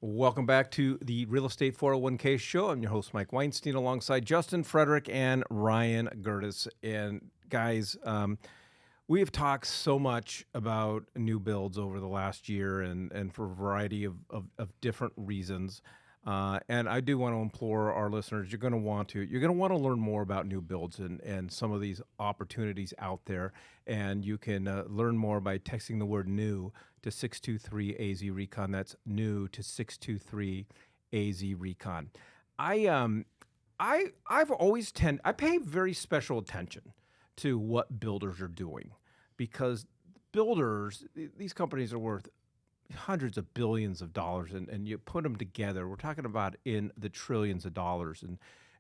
Welcome back to the Real Estate 401k show. I'm your host, Mike Weinstein, alongside Justin Frederick and Ryan Gerdes. And guys, we have talked so much about new builds over the last year and for a variety of different reasons. And I do want to implore our listeners, you're going to want to learn more about new builds and some of these opportunities out there. And you can learn more by texting the word new to 623 AZ Recon. That's new to 623 AZ Recon. I pay very special attention to what builders are doing, because builders, these companies are worth hundreds of billions of dollars, and you put them together, we're talking about in the trillions of dollars,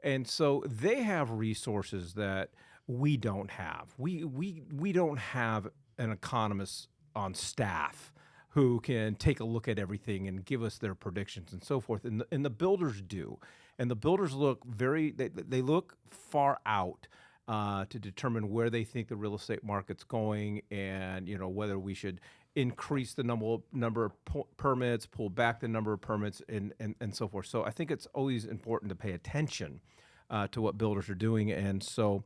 and so they have resources that we don't have. We don't have an economist on staff who can take a look at everything and give us their predictions and so forth, and the builders do, and the builders look they look far out to determine where they think the real estate market's going, and whether we should increase the number of permits, pull back the number of permits, and so forth. So I think it's always important to pay attention to what builders are doing. And so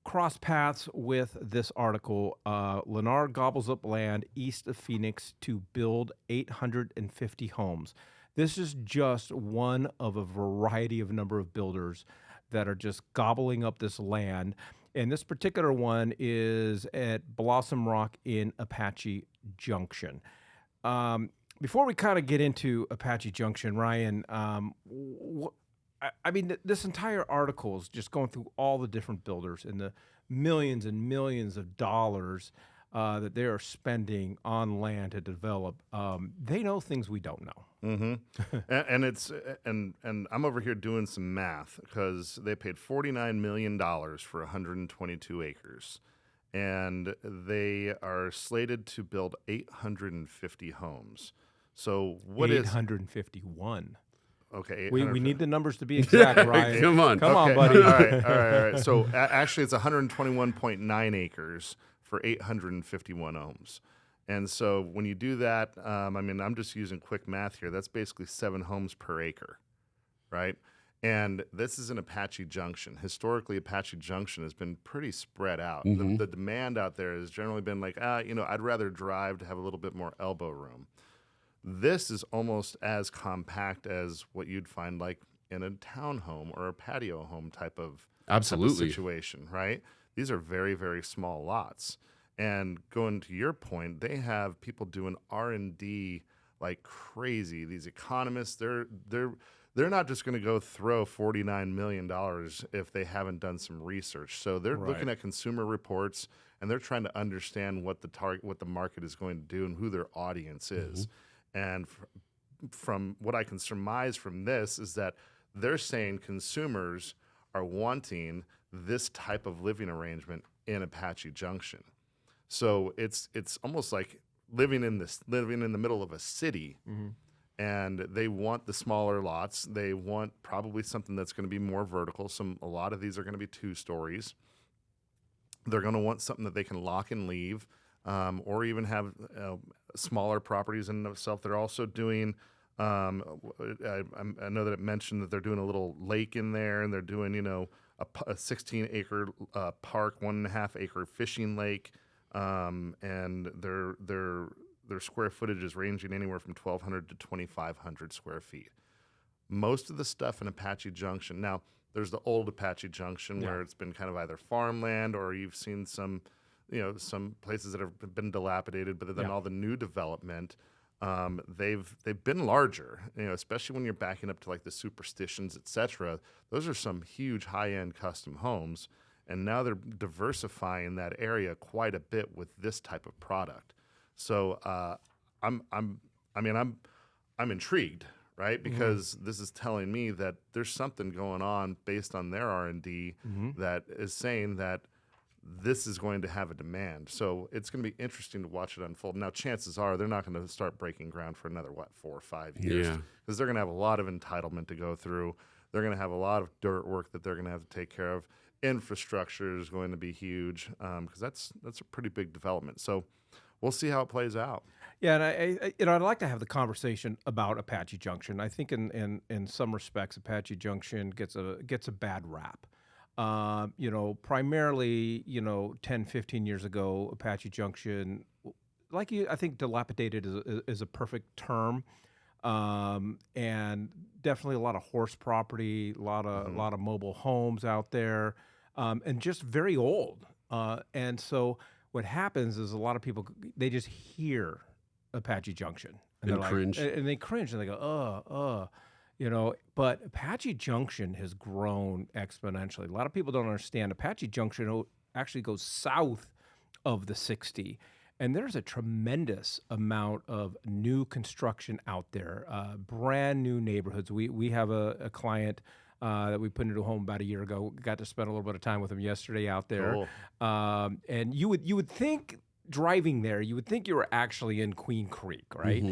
cross paths with this article. Lennar gobbles up land east of Phoenix to build 850 homes. This is just one of a variety of number of builders that are just gobbling up this land. And this particular one is at Blossom Rock in Apache Junction. Before we kind of get into Apache Junction, Ryan, this entire article is just going through all the different builders and the millions and millions of dollars that they are spending on land to develop. They know things we don't know. Mm-hmm. and I'm over here doing some math, because they paid $49 million for 122 acres, and they are slated to build 850 homes. So what 851. Okay, we need the numbers to be exact, Ryan. Come on, buddy. All right. So actually, it's 121.9 acres for 851 homes. And so when you do that, I'm just using quick math here. That's basically 7 homes per acre, right? And this is in Apache Junction. Historically, Apache Junction has been pretty spread out. Mm-hmm. The demand out there has generally been like, I'd rather drive to have a little bit more elbow room. This is almost as compact as what you'd find like in a townhome or a patio home type of situation, right? These are very, very small lots. And going to your point, they have people doing R&D like crazy. These economists, they're not just going to go throw $49 million if they haven't done some research. So they're looking at consumer reports, and they're trying to understand what the market is going to do and who their audience is. Mm-hmm. And from what I can surmise from this is that they're saying consumers are wanting this type of living arrangement in Apache Junction. So it's almost like living in the middle of a city, mm-hmm. and they want the smaller lots. They want probably something that's going to be more vertical. A lot of these are going to be 2 stories. They're going to want something that they can lock and leave, or even have smaller properties in themselves. They're also doing. I know that it mentioned that they're doing a little lake in there, and they're doing a 16-acre park, 1.5-acre fishing lake. And their square footage is ranging anywhere from 1,200 to 2,500 square feet. Most of the stuff in Apache Junction. Now, there's the old Apache Junction where it's been kind of either farmland, or you've seen some places that have been dilapidated. But then all the new development, they've been larger. Especially when you're backing up to like the Superstitions, etc. Those are some huge high-end custom homes. And now they're diversifying that area quite a bit with this type of product. So I'm intrigued, right? Because this is telling me that there's something going on based on their R&D that is saying that this is going to have a demand. So it's going to be interesting to watch it unfold. Now, chances are they're not going to start breaking ground for another 4 or 5 years, because they're going to have a lot of entitlement to go through. They're going to have a lot of dirt work that they're going to have to take care of. Infrastructure is going to be huge, because that's a pretty big development. So we'll see how it plays out. Yeah, and I'd like to have the conversation about Apache Junction. I think in some respects, Apache Junction gets a bad rap. Primarily, 10, 15 years ago, Apache Junction, I think dilapidated is a perfect term, and definitely a lot of horse property, a lot of mobile homes out there, and just very old. And so what happens is a lot of people, they just hear Apache Junction And they're like, cringe. and they cringe and they go, but Apache Junction has grown exponentially. A lot of people don't understand Apache Junction actually goes south of the 60. And there's a tremendous amount of new construction out there, brand new neighborhoods. We have a client that we put into a home about a year ago. Got to spend a little bit of time with him yesterday out there. Cool. And you would think driving there, you would think you were actually in Queen Creek, right?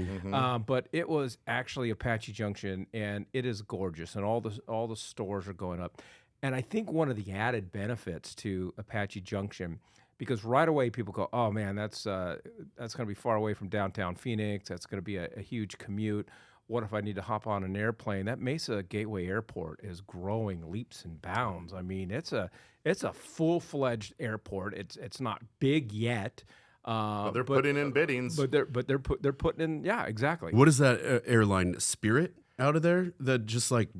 But it was actually Apache Junction, and it is gorgeous, and all the stores are going up. And I think one of the added benefits to Apache Junction, because right away people go, oh man, that's going to be far away from downtown Phoenix. That's going to be a huge commute. What if I need to hop on an airplane? That Mesa Gateway Airport is growing leaps and bounds. I mean, it's a full-fledged airport. It's not big yet. But they're putting in biddings. But they're putting in, yeah, exactly. What is that airline, Spirit, out of there that just like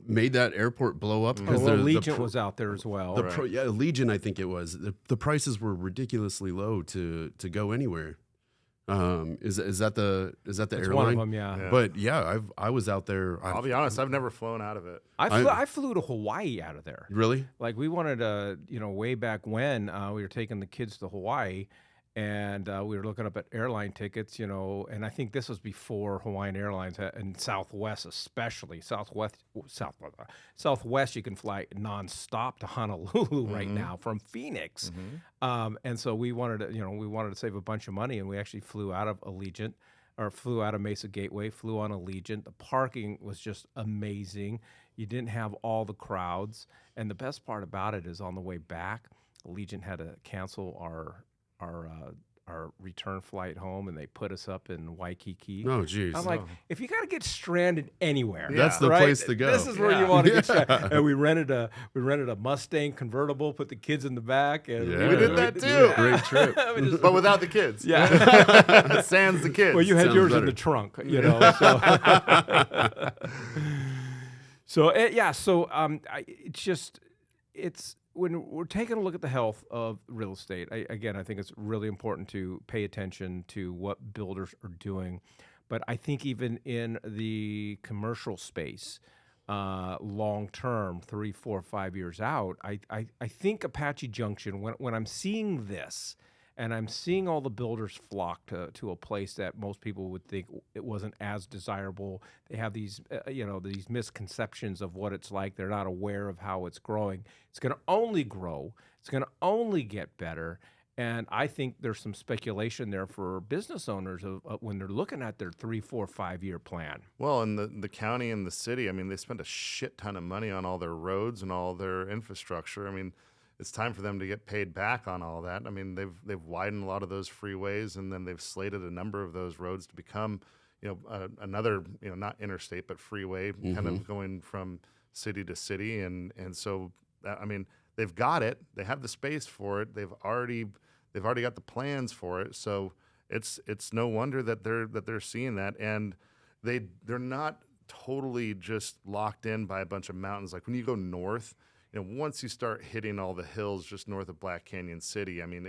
made that airport blow up? Well, Allegiant was out there as well. Yeah, Allegiant, I think it was. The prices were ridiculously low to go anywhere. Is that the airline? One of them, yeah. But yeah, I was out there. I'll be honest, I've never flown out of it. I flew to Hawaii out of there. Really? Like we wanted to, way back when we were taking the kids to Hawaii, and we were looking up at airline tickets, and I think this was before Hawaiian Airlines and Southwest, especially Southwest. You can fly nonstop to Honolulu right now from Phoenix, and so we wanted to save a bunch of money, and we actually flew out of Allegiant, or flew out of Mesa Gateway, flew on Allegiant. The parking was just amazing. You didn't have all the crowds, and the best part about it is on the way back, Allegiant had to cancel our return flight home, and they put us up in Waikiki. Oh, geez. I'm like, if you got to get stranded anywhere, That's the place to go. This is where you want to get stranded. And we rented a Mustang convertible, put the kids in the back, and We did that too. Great trip. But without the kids. Yeah. Sans the kids. Well, you had Sounds yours in better. the trunk, it's when we're taking a look at the health of real estate, I think it's really important to pay attention to what builders are doing. But I think even in the commercial space, long term, 3, 4, 5 years out, I think Apache Junction, when I'm seeing this, and I'm seeing all the builders flock to a place that most people would think it wasn't as desirable. They have these, these misconceptions of what it's like. They're not aware of how it's growing. It's going to only grow. It's going to only get better. And I think there's some speculation there for business owners of when they're looking at their 3, 4, 5 year plan. Well, and the county and the city, I mean, they spend a shit ton of money on all their roads and all their infrastructure. I mean, it's time for them to get paid back on all that. I mean, they've widened a lot of those freeways, and then they've slated a number of those roads to become, another, not interstate but freeway, kind of going from city to city, and so I mean, they've got it. They have the space for it. They've already got the plans for it. So it's no wonder that they're seeing that, and they're not totally just locked in by a bunch of mountains. Like when you go north. Once you start hitting all the hills just north of Black Canyon City, I mean,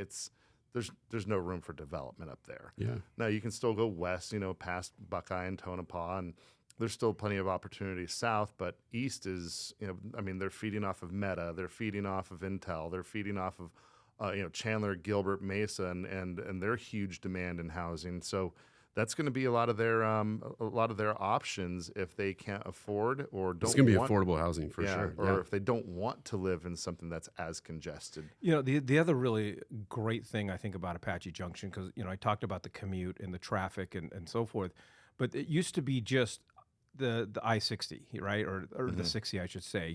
there's no room for development up there. Yeah. Now you can still go west, past Buckeye and Tonopah, and there's still plenty of opportunities south. But east is, they're feeding off of Meta, they're feeding off of Intel, they're feeding off of, Chandler, Gilbert, Mesa, and their huge demand in housing. So that's going to be a lot of their options if they can't afford or don't. It's going to be affordable housing for sure. Or if they don't want to live in something that's as congested. The other really great thing I think about Apache Junction, because I talked about the commute and the traffic and so forth, but it used to be just the I-60, right, or the 60, I should say.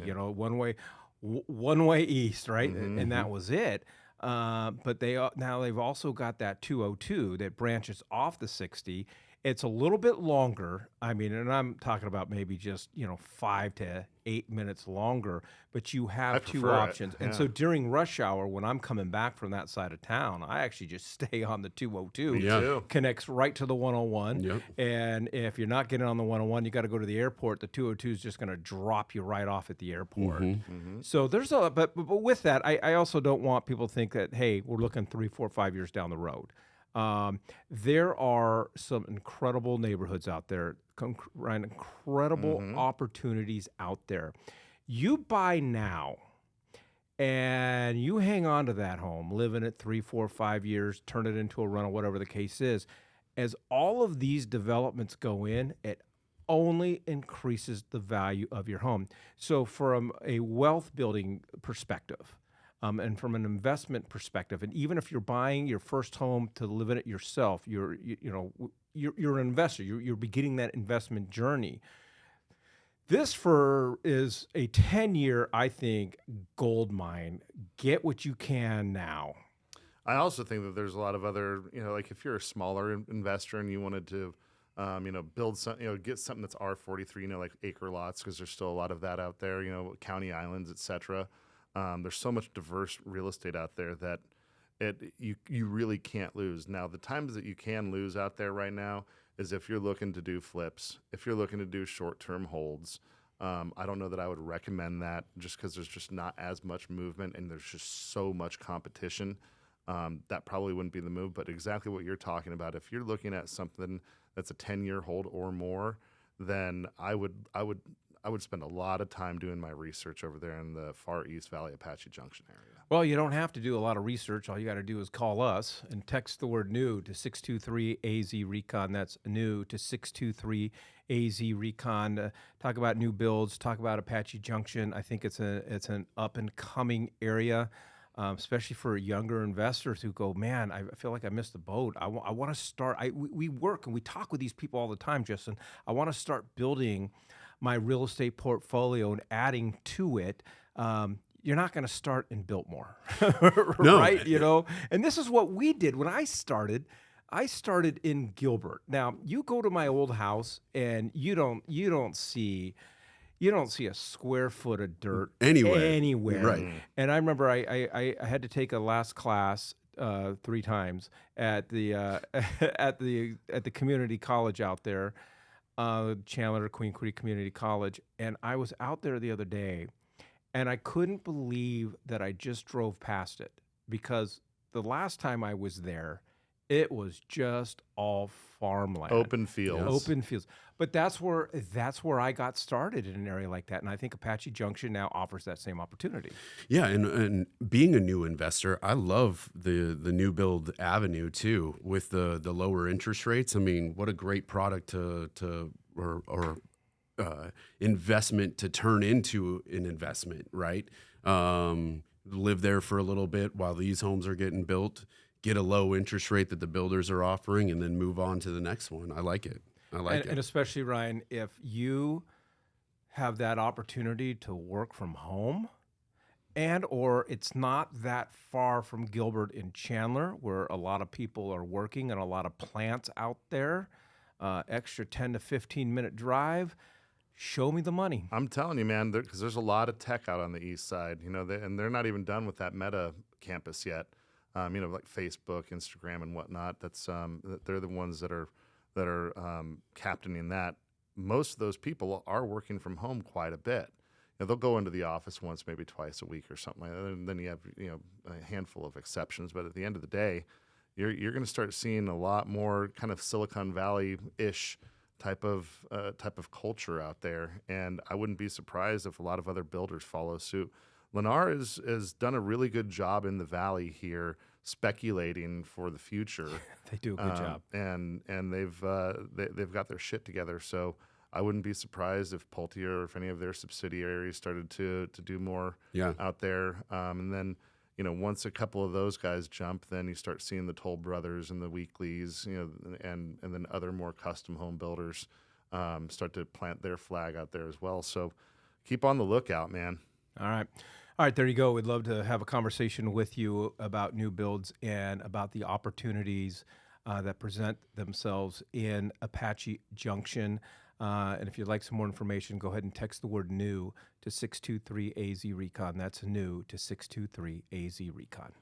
One way east, right, and that was it. But now they've also got that 202 that branches off the 60. It's a little bit longer. I mean, and I'm talking about maybe just 5 to 8 minutes longer. But you I have two prefer it. options. And so Yeah. during rush hour, when I'm coming back from that side of town, I actually just stay on the 202. Me Yeah. too. Connects right to the 101. Yep. And if you're not getting on the 101, you got to go to the airport. The 202 is just going to drop you right off at the airport. So there's but with that, I also don't want people to think that, hey, we're looking 3, 4, 5 years down the road. There are some incredible neighborhoods out there, Ryan, incredible opportunities out there. You buy now and you hang on to that home, live in it 3, 4, 5 years, turn it into a rental, whatever the case is. As all of these developments go in, it only increases the value of your home. So from a wealth building perspective, and from an investment perspective, and even if you're buying your first home to live in it yourself, you're an investor. You're beginning that investment journey. This is a 10-year, I think, gold mine. Get what you can now. I also think that there's a lot of other, like if you're a smaller investor and you wanted to, build some, get something that's R43, like acre lots, because there's still a lot of that out there, county islands, et cetera. There's so much diverse real estate out there that you really can't lose. Now, the times that you can lose out there right now is if you're looking to do flips, if you're looking to do short-term holds. I don't know that I would recommend that just because there's just not as much movement and there's just so much competition. That probably wouldn't be the move. But exactly what you're talking about, if you're looking at something that's a 10-year hold or more, then I would spend a lot of time doing my research over there in the Far East Valley Apache Junction area. Well, you don't have to do a lot of research. All you got to do is call us and text the word new to 623-AZ-RECON. That's new to 623-AZ-RECON. Talk about new builds, talk about Apache Junction. I think it's an up-and-coming area, especially for younger investors who go, man, I feel like I missed the boat. I want to start. We work and we talk with these people all the time, Justin. I want to start building my real estate portfolio and adding to it. You're not going to start in Biltmore, No. right? And this is what we did when I started. I started in Gilbert. Now you go to my old house and you don't see a square foot of dirt anywhere. Right. And I remember I had to take a last class 3 times at the at the community college out there. Chandler, Queen Creek Community College. And I was out there the other day, and I couldn't believe that I just drove past it because the last time I was there, it was just all farmland. Open fields. Open fields. But that's where I got started in an area like that. And I think Apache Junction now offers that same opportunity. Yeah, and being a new investor, I love the new build avenue too, with the lower interest rates. I mean, what a great product to investment to turn into an investment, right? Live there for a little bit while these homes are getting built, get a low interest rate that the builders are offering, and then move on to the next one. I like it. And especially, Ryan, if you have that opportunity to work from home or it's not that far from Gilbert in Chandler, where a lot of people are working and a lot of plants out there, extra 10 to 15-minute drive, show me the money. I'm telling you, man, because there's a lot of tech out on the east side, and they're not even done with that Meta campus yet. Like Facebook, Instagram, and whatnot. They're the ones that are captaining that. Most of those people are working from home quite a bit. They'll go into the office once, maybe twice a week or something like that. And then you have a handful of exceptions. But at the end of the day, you're going to start seeing a lot more kind of Silicon Valley-ish type of culture out there. And I wouldn't be surprised if a lot of other builders follow suit. Lennar has done a really good job in the valley here, speculating for the future. They do a good job, and they've got their shit together. So I wouldn't be surprised if Pulte or if any of their subsidiaries started to do more out there. And then once a couple of those guys jump, then you start seeing the Toll Brothers and the Weeklies, and then other more custom home builders start to plant their flag out there as well. So keep on the lookout, man. All All right, there you go. We'd love to have a conversation with you about new builds and about the opportunities that present themselves in Apache Junction. And if you'd like some more information, go ahead and text the word new to 623 AZ Recon. That's new to 623 AZ Recon.